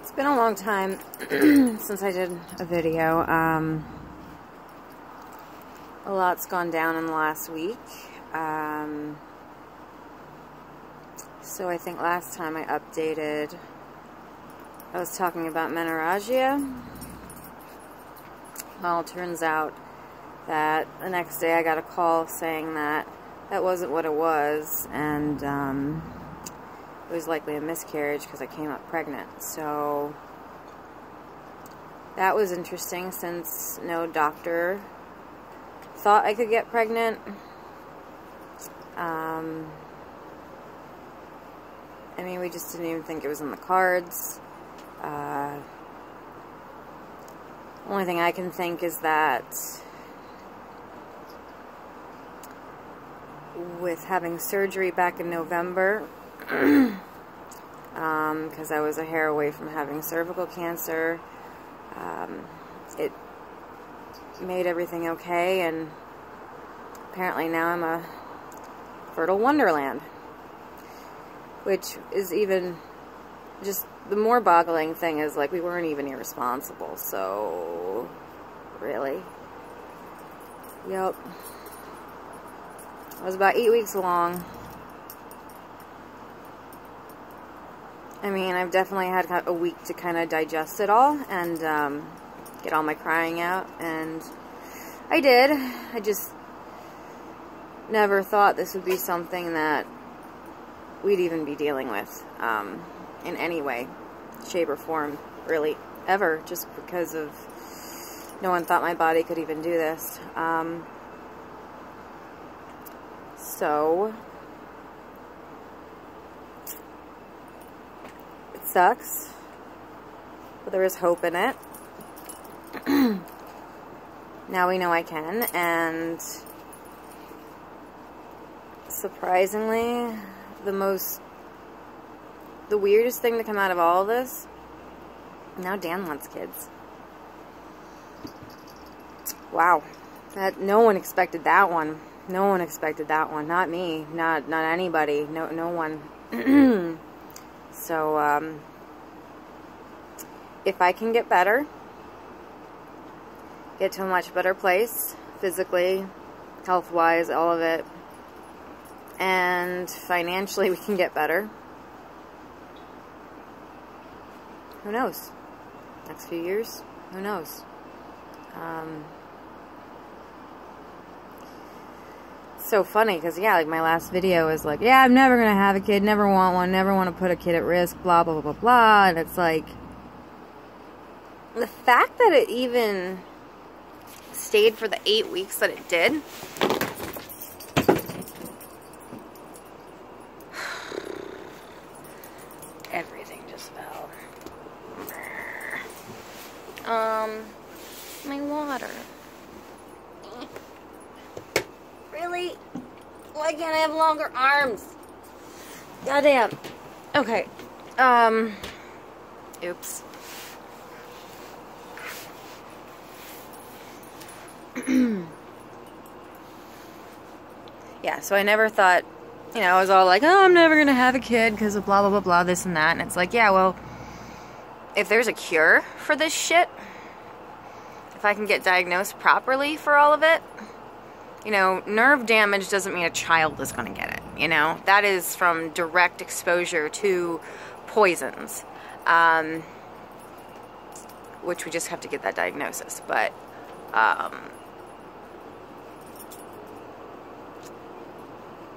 It's been a long time since I did a video. A lot's gone down in the last week. So I think last time I updated, I was talking about menorrhagia. Well, it turns out that the next day I got a call saying that that wasn't what it was, and it was likely a miscarriage because I came up pregnant. So that was interesting, since no doctor thought I could get pregnant. I mean, we just didn't even think it was in the cards. Only thing I can think is that with having surgery back in November, because I was a hair away from having cervical cancer, it made everything okay, and apparently now I'm a fertile wonderland, which is even just the more boggling thing is, like, we weren't even irresponsible. So really, yep, I was about 8 weeks along. I mean, I've definitely had a week to kind of digest it all and get all my crying out, and I did. I just never thought this would be something that we'd even be dealing with in any way, shape, or form, really, ever, just because of no one thought my body could even do this. So it sucks, but there is hope in it. Now we know I can, and surprisingly, the weirdest thing to come out of all of this, now Dan wants kids. Wow. No one expected that one. No one expected that one. Not me. Not anybody. No one. So, if I can get better, get to a much better place, physically, health-wise, all of it, and financially we can get better, who knows? Next few years, who knows? So funny, because yeah, like my last video is like, yeah, I'm never gonna have a kid, never want one, never want to put a kid at risk, blah blah blah blah blah. And it's like, the fact that it even stayed for the 8 weeks that it did, everything just fell. My water. Really? Why can't I have longer arms? Goddamn. Okay. Oops. Yeah, so I never thought, you know, I was all like, oh, I'm never gonna have a kid because of blah blah blah blah, this and that. And it's like, yeah, well, if there's a cure for this shit, if I can get diagnosed properly for all of it, you know, nerve damage doesn't mean a child is going to get it, you know? That is from direct exposure to poisons, which we just have to get that diagnosis. But,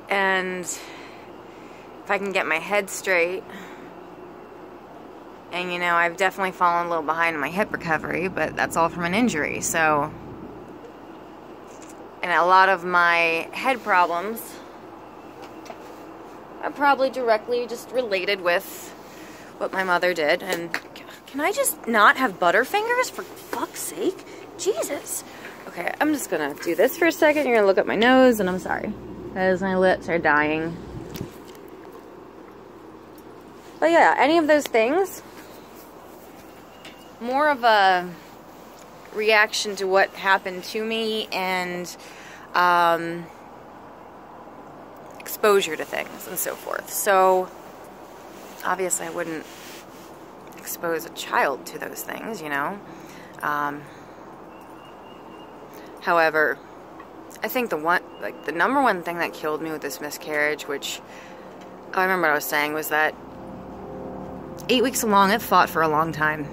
and if I can get my head straight, and, you know, I've definitely fallen a little behind in my hip recovery, but that's all from an injury, so. And a lot of my head problems are probably directly just related with what my mother did. And can I just not have butterfingers, for fuck's sake? Jesus. Okay, I'm just gonna do this for a second. You're gonna look at my nose, and I'm sorry, because my lips are dying. But yeah, any of those things, more of a reaction to what happened to me, and exposure to things and so forth. So obviously I wouldn't expose a child to those things, you know. However, I think the number one thing that killed me with this miscarriage, which I remember what I was saying, was that 8 weeks along, it fought for a long time.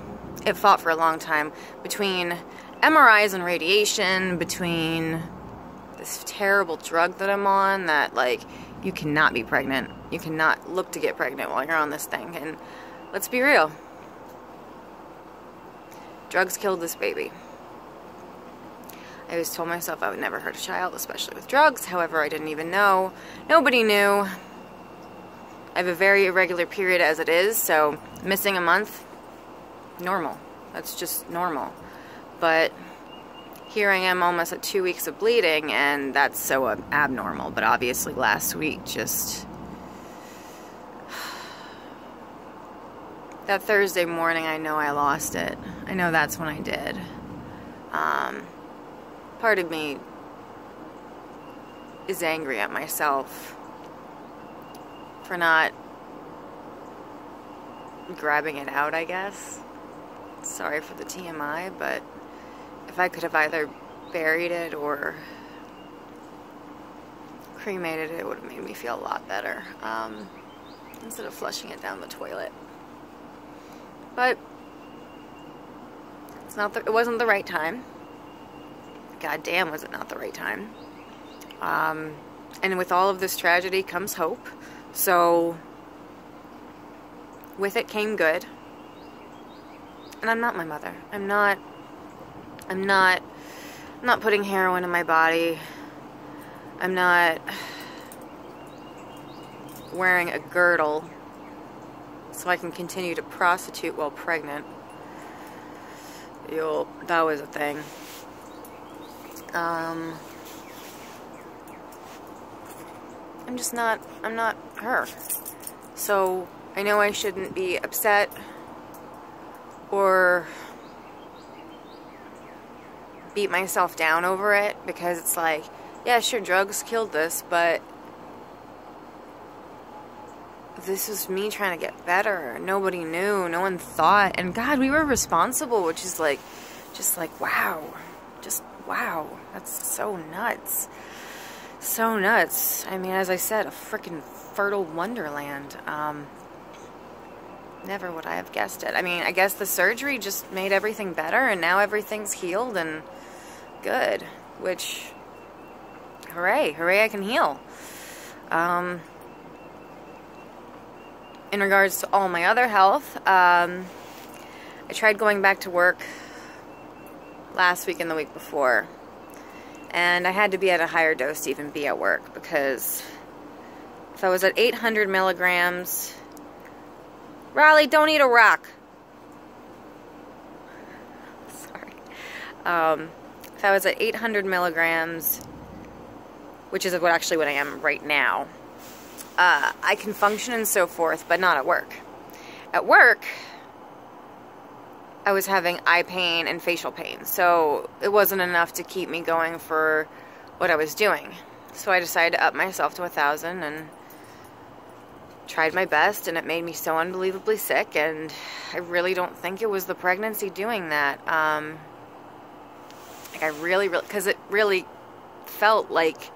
It fought for a long time between MRIs and radiation, between this terrible drug that I'm on that, like, you cannot be pregnant. You cannot look to get pregnant while you're on this thing. And let's be real. Drugs killed this baby. I always told myself I would never hurt a child, especially with drugs. However, I didn't even know. Nobody knew. I have a very irregular period as it is, so missing a month, normal. That's just normal. But here I am almost at 2 weeks of bleeding, and that's so abnormal. But obviously last week, just... that Thursday morning, I know I lost it. I know that's when I did. Part of me is angry at myself for not grabbing it out, I guess. Sorry for the TMI, but if I could have either buried it or cremated it, it would have made me feel a lot better, instead of flushing it down the toilet. But it wasn't the right time. God damn, was it not the right time. And with all of this tragedy comes hope. So with it came good. And I'm not my mother. I'm not putting heroin in my body. I'm not wearing a girdle so I can continue to prostitute while pregnant. That was a thing. I'm not her. So I know I shouldn't be upset or beat myself down over it, because it's like, yeah, sure, drugs killed this, but this was me trying to get better. Nobody knew, no one thought, and God, we were responsible, which is like, just like, wow, just wow, that's so nuts. So nuts. I mean, as I said, a freaking fertile wonderland. Never would I have guessed it. I mean, I guess the surgery just made everything better, and now everything's healed and good, which, hooray, hooray, I can heal. In regards to all my other health, I tried going back to work last week and the week before, and I had to be at a higher dose to even be at work, because if I was at 800 milligrams... Riley, don't eat a rock. Sorry. If I was at 800 milligrams, which is what I am right now, I can function and so forth, but not at work. At work, I was having eye pain and facial pain, so it wasn't enough to keep me going for what I was doing. So I decided to up myself to 1,000 and tried my best, and it made me so unbelievably sick, and I really don't think it was the pregnancy doing that. Like, I really, because it really felt like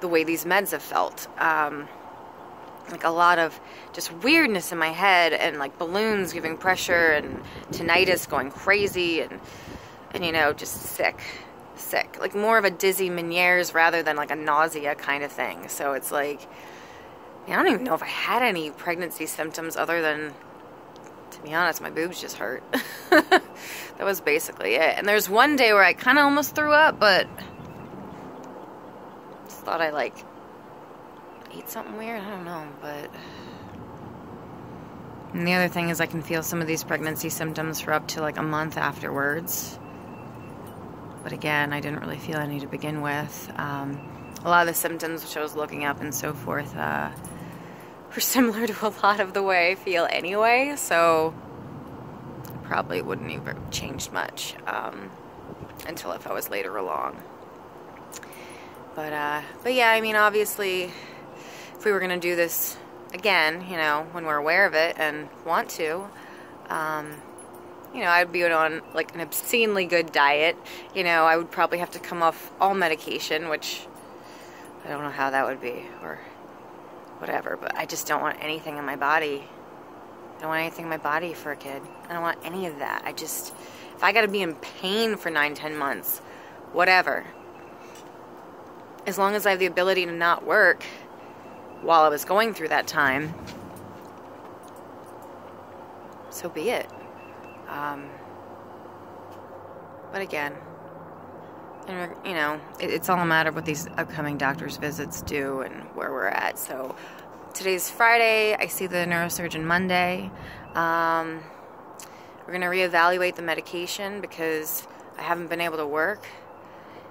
the way these meds have felt. Like a lot of just weirdness in my head, and like balloons giving pressure, and tinnitus going crazy, and you know, just sick. Like more of a dizzy Meniere's rather than like a nausea kind of thing. So it's like, I don't even know if I had any pregnancy symptoms other than, to be honest, my boobs just hurt. That was basically it. And there's one day where I kind of almost threw up, but just thought I like ate something weird. I don't know, but... And the other thing is I can feel some of these pregnancy symptoms for up to like a month afterwards. But again, I didn't really feel any to begin with. A lot of the symptoms which I was looking up and so forth were similar to a lot of the way I feel anyway, so probably wouldn't even have changed much until if I was later along. But yeah, I mean, obviously, if we were going to do this again, you know, when we're aware of it and want to, You know, I'd be on like an obscenely good diet. You know, I would probably have to come off all medication, which I don't know how that would be or whatever, but I just don't want anything in my body. I don't want anything in my body for a kid. I don't want any of that. If I gotta be in pain for 9-10 months, whatever. As long as I have the ability to not work while I was going through that time, so be it. But again, you know, it's all a matter of what these upcoming doctor's visits do and where we're at. So today's Friday. I see the neurosurgeon Monday. We're going to reevaluate the medication because I haven't been able to work.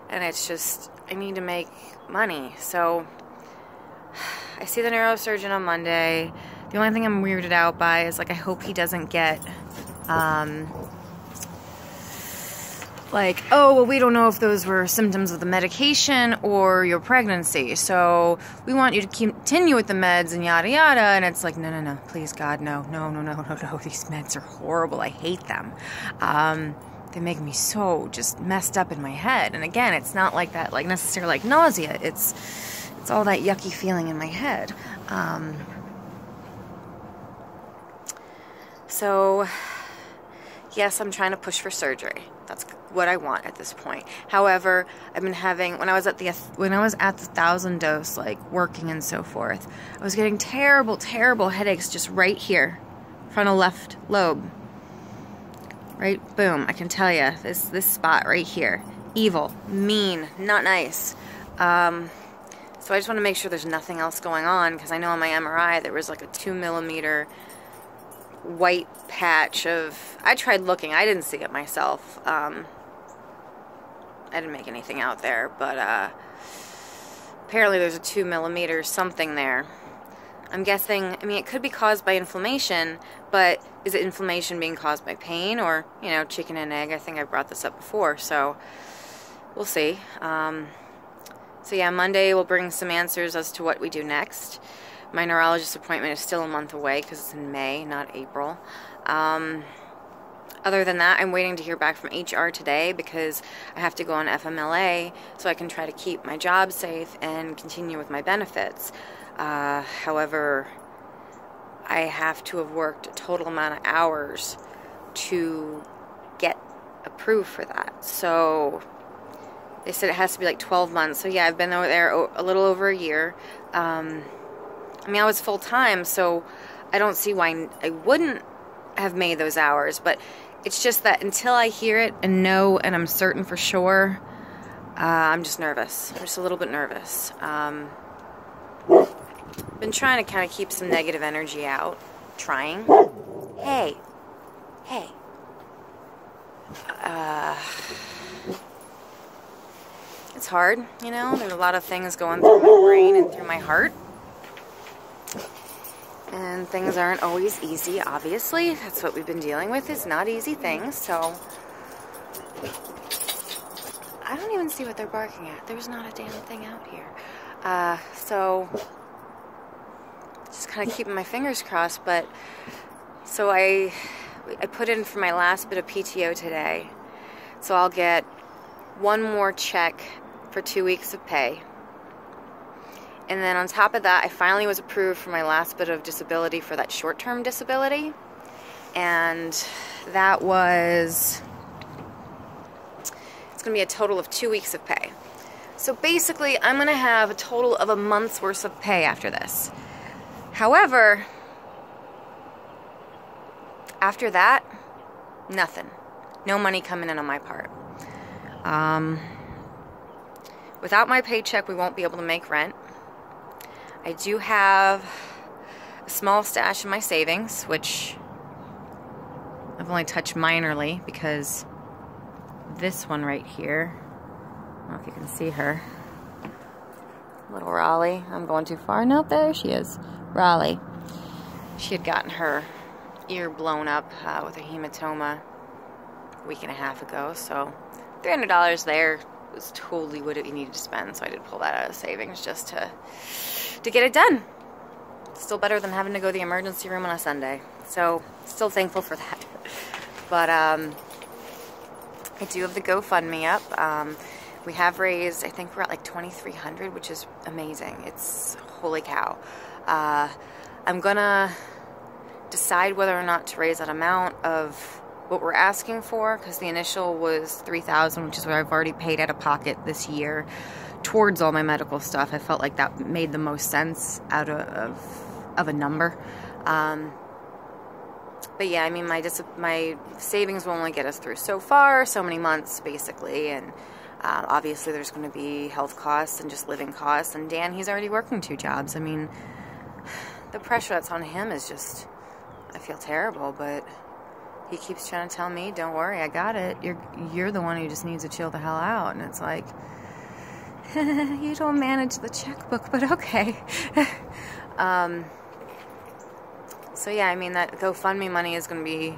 And it's just, I need to make money. So I see the neurosurgeon on Monday. The only thing I'm weirded out by is, like, I hope he doesn't get, like, oh, well, we don't know if those were symptoms of the medication or your pregnancy, so we want you to continue with the meds and yada yada. And it's like, no, please, God, no. These meds are horrible. I hate them. They make me so just messed up in my head. And again, it's not like that, like, necessarily like nausea. It's all that yucky feeling in my head. So, yes, I'm trying to push for surgery. That's what I want at this point. However, I've been having, when I was at the 1,000 dose, like, working and so forth, I was getting terrible headaches just right here, frontal left lobe. Right, boom, I can tell you, this spot right here, evil, mean, not nice. So I just want to make sure there's nothing else going on, because I know on my MRI there was like a 2mm white patch of, I tried looking, I didn't see it myself. I didn't make anything out there, but apparently there's a 2mm something there. I'm guessing, I mean, it could be caused by inflammation, but is it inflammation being caused by pain or, you know, chicken and egg? I think I brought this up before, so we'll see. So yeah, Monday we'll bring some answers as to what we do next. My neurologist appointment is still a month away because it's in May, not April. Other than that, I'm waiting to hear back from HR today because I have to go on FMLA so I can try to keep my job safe and continue with my benefits. However, I have to have worked a total amount of hours to get approved for that. So they said it has to be like 12 months. So yeah, I've been over there a little over a year. I mean, I was full-time, so I don't see why I wouldn't have made those hours. But it's just that until I hear it and know and I'm certain for sure, I'm just nervous. I'm just a little bit nervous. Been trying to kind of keep some negative energy out. Trying. Hey. It's hard, you know? There's a lot of things going through my brain and through my heart. And things aren't always easy, obviously. That's what we've been dealing with, is not easy things, so... I don't even see what they're barking at. There's not a damn thing out here. So... just kind of keeping my fingers crossed, but... So I put in for my last bit of PTO today. So I'll get one more check for 2 weeks of pay. And then on top of that, I finally was approved for my last bit of disability for that short-term disability. And that was... it's going to be a total of 2 weeks of pay. So basically, I'm going to have a total of a month's worth of pay after this. However, after that, nothing. No money coming in on my part. Without my paycheck, we won't be able to make rent. I do have a small stash in my savings, which I've only touched minorly because this one right here, I don't know if you can see her, little Raleigh. I'm going too far. No, there she is. Raleigh. She had gotten her ear blown up with a hematoma a week and a half ago, so $300 there was totally what you needed to spend, so I did pull that out of savings just to get it done. Still better than having to go to the emergency room on a Sunday. So, still thankful for that. But, I do have the GoFundMe up. We have raised, I think we're at like $2,300, which is amazing. It's, holy cow. I'm gonna decide whether or not to raise that amount of what we're asking for, because the initial was $3,000, which is what I've already paid out of pocket this year towards all my medical stuff. I felt like that made the most sense out of a number. But yeah, I mean, my savings will only get us through so far, so many months, basically, and obviously there's going to be health costs and just living costs, and Dan, he's already working 2 jobs. I mean, the pressure that's on him is just, I feel terrible, but he keeps trying to tell me, don't worry, I got it. You're the one who just needs to chill the hell out, and it's like, you don't manage the checkbook, but okay. So yeah, I mean, that GoFundMe money is going to be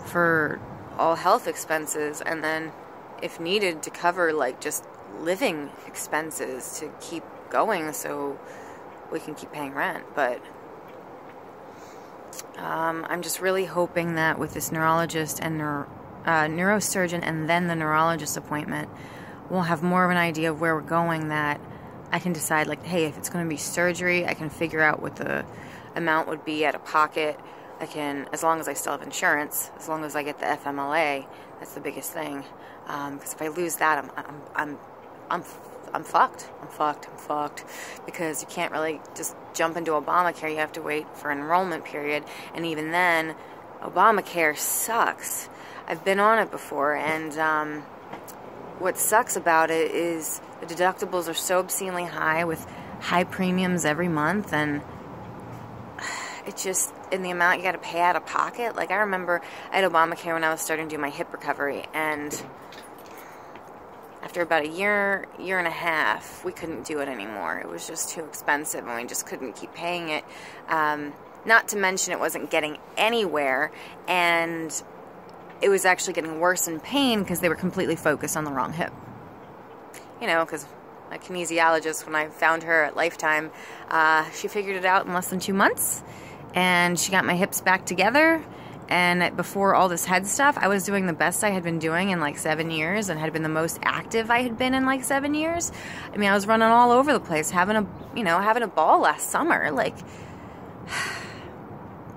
for all health expenses, and then if needed to cover like just living expenses to keep going so we can keep paying rent. But I'm just really hoping that with this neurologist and neurosurgeon and then the neurologist appointment, we'll have more of an idea of where we're going, that I can decide, like, hey, if it's going to be surgery, I can figure out what the amount would be out of pocket. I can, as long as I still have insurance, as long as I get the FMLA, that's the biggest thing. Because if I lose that, I'm fucked. I'm fucked. Because you can't really just jump into Obamacare. You have to wait for an enrollment period, and even then, Obamacare sucks. I've been on it before, and what sucks about it is the deductibles are so obscenely high with high premiums every month, and it's just, in the amount you got to pay out of pocket. Like, I remember I had Obamacare when I was starting to do my hip recovery, and after about a year and a half, we couldn't do it anymore. It was just too expensive, and we just couldn't keep paying it. Not to mention it wasn't getting anywhere, and it was actually getting worse in pain because they were completely focused on the wrong hip. You know, because my kinesiologist, when I found her at Lifetime, she figured it out in less than 2 months, and she got my hips back together. And before all this head stuff, I was doing the best I had been doing in like 7 years, and had been the most active I had been in like 7 years. I mean, I was running all over the place, having a ball last summer. Like,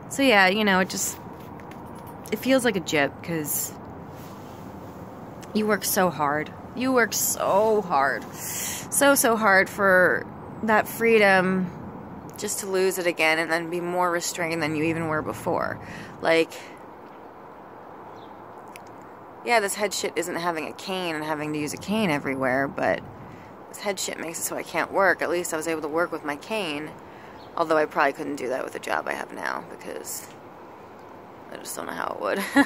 so yeah, you know, it feels like a jip, because you work so hard. You work so hard. So hard for that freedom, just to lose it again and then be more restrained than you even were before. Like, yeah, this head shit isn't having a cane and having to use a cane everywhere, but this head shit makes it so I can't work. At least I was able to work with my cane, although I probably couldn't do that with the job I have now, because I just don't know how it would.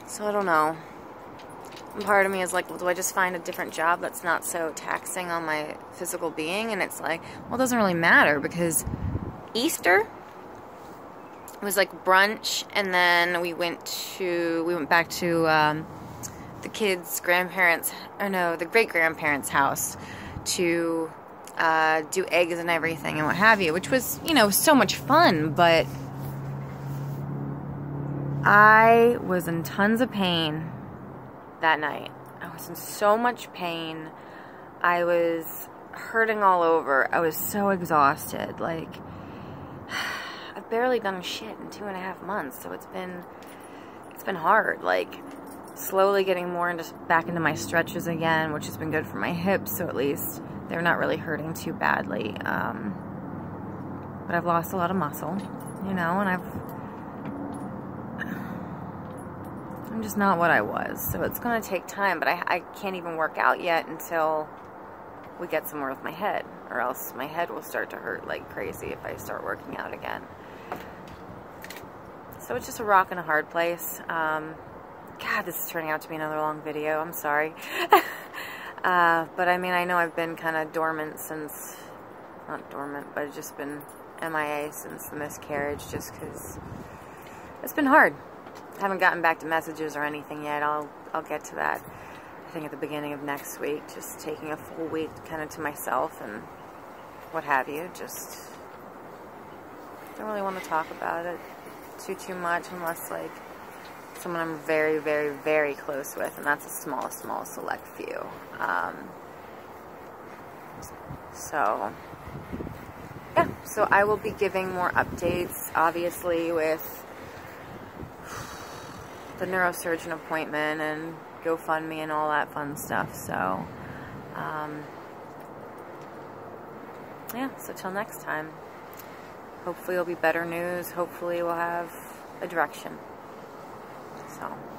So I don't know. And part of me is like, well, do I just find a different job that's not so taxing on my physical being? And it's like, well, it doesn't really matter, because Easter was like brunch, and then we went back to the kids' grandparents, or no, the great-grandparents' house to do eggs and everything and what have you, which was, you know, so much fun. But I was in tons of pain that night. I was in so much pain. I was hurting all over. I was so exhausted. Like, I've barely done shit in 2.5 months, so it's been hard. Like, slowly getting more back into my stretches again, which has been good for my hips, so at least they're not really hurting too badly. But I've lost a lot of muscle, you know, and I'm just not what I was, so it's going to take time. But I can't even work out yet until we get somewhere with my head, or else my head will start to hurt like crazy if I start working out again. So it's just a rock and a hard place. God, this is turning out to be another long video. I'm sorry. But I mean, I know I've been kind of dormant since, not dormant, but I've just been MIA since the miscarriage, just because it's been hard. I haven't gotten back to messages or anything yet. I'll get to that, I think, at the beginning of next week. Just taking a full week kind of to myself and what have you. Just don't really want to talk about it too much unless, like, someone I'm very, very, very close with, and that's a small select few. So, yeah, so I will be giving more updates, obviously, with the neurosurgeon appointment and GoFundMe and all that fun stuff. So, yeah, so till next time. Hopefully it'll be better news. Hopefully we'll have a direction. So...